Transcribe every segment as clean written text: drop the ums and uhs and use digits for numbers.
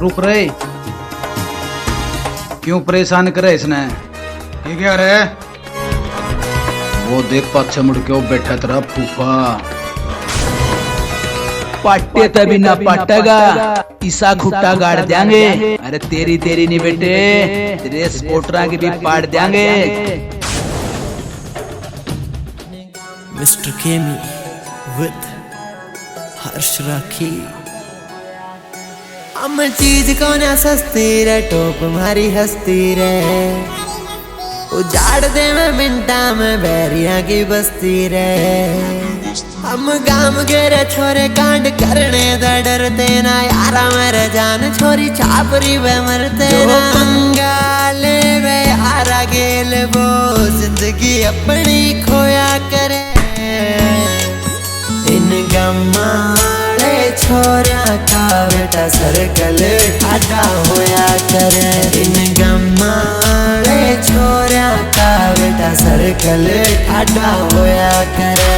रुक रहे, क्यों परेशान करे इसने? ये क्या रे? वो देख पाछे मुड़ के वो बैठा तेरा फूफा। पट्टे तभी ना पटेगा, ईसा खुट्टा गाड़ देंगे। अरे तेरी तेरी नहीं बेटे, तेरे स्पोर्टरा की भी पाड़ देंगे। मिस्टर केमी विद हर्ष राखी। हम चीज को ना सस्ती रे, टोप मारी हस्ती रे, उजाड़ दे में मिंटा में बैरिया की बस्ती रे। हम गाम के रे छोरे कांड करने दा डरते ना, यारा मेरे जान छोरी छापरी वे मरते ना। बंगाले वे यारा गेल वो जिंदगी अपनी खोया करे। इन गमाड़े छोरा का बेटा सर्कल ठाडा होया करे। इन गमाड़े छोरा का बेटा सर्कल ठाडा होया करे।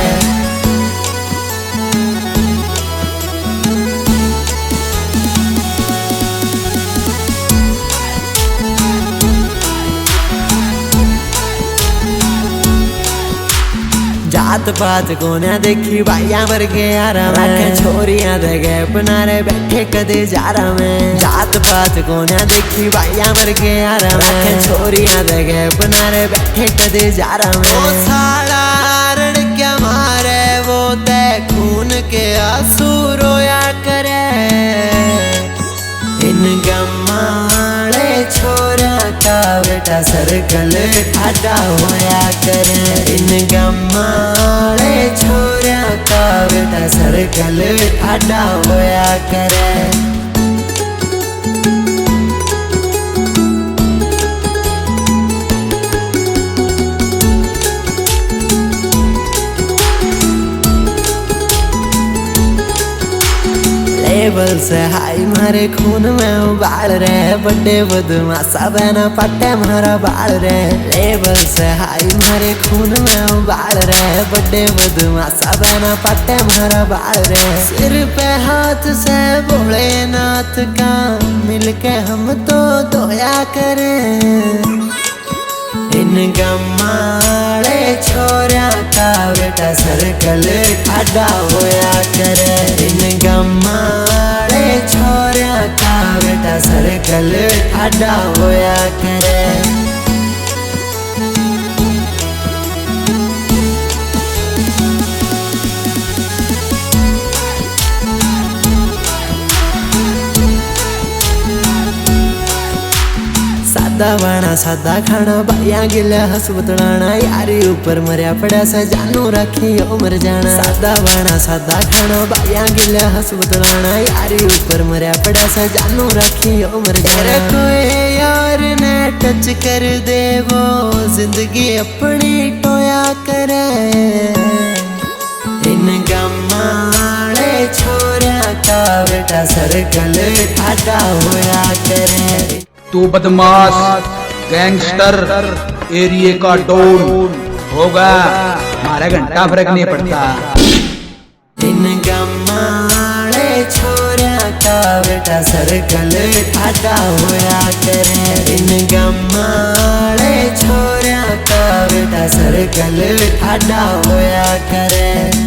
जात पात को ना देखी भाइया मर के यारा में, छोरियां दे गए बनारे बैठे कदे जारा में। जात पात को ना देखी भाइया मर के यारा में, छोरियां दे गए बनारे बैठे कदे जारा में। वो साला रण क्या मारे, वो ते खून के आंसू रोया करे। इन गमाड़े छोरा का बेटा सर्कल ठाडा होया करे। इन गमाड़े छोरा का बेटा सर्कल ठाडा होया करे। लेवल से हाई मारे खून में उबाल रहे, बड़े बदमाशा बना पट्टे मारा बाल रे। लेवल से हाई मारे खून में उबाल रहे, बड़े बदमाशा बना पट्टे मारा बाल रे। सिर पे हाथ से भोलेनाथ का मिलके हम तो धोया करें। इन गमाड़े छोरा का बेटा सर्कल ठाडा होया करे। इन गमाड़े छोरा का बेटा सर्कल ठाडा होया करे। सादा बाणा सादा खाना भाइया गिला हसबतड़ाना, यारी ऊपर मरिया पड़ा सा जानू रखी उमर जाना। सादा बाणा सादा खाना भाइया गिला हसबतड़ाना, यारी ऊपर मरिया पड़ा सा जानू रखी उमर जाना। कोई यार ने टच कर दे वो जिंदगी अपनी टोया करे। इन गमाड़े छोरा का बेटा सर्कल ठाडा होया करे। तू बदमाश गैंगस्टर एरिया का डॉन होगा, हमारा घंटा फर्क नहीं पड़ता। इन गमाड़े छोरा का बेटा सर्कल ठाडा होया करे। इन गमाड़े छोरा का बेटा सर्कल ठाडा होया करे।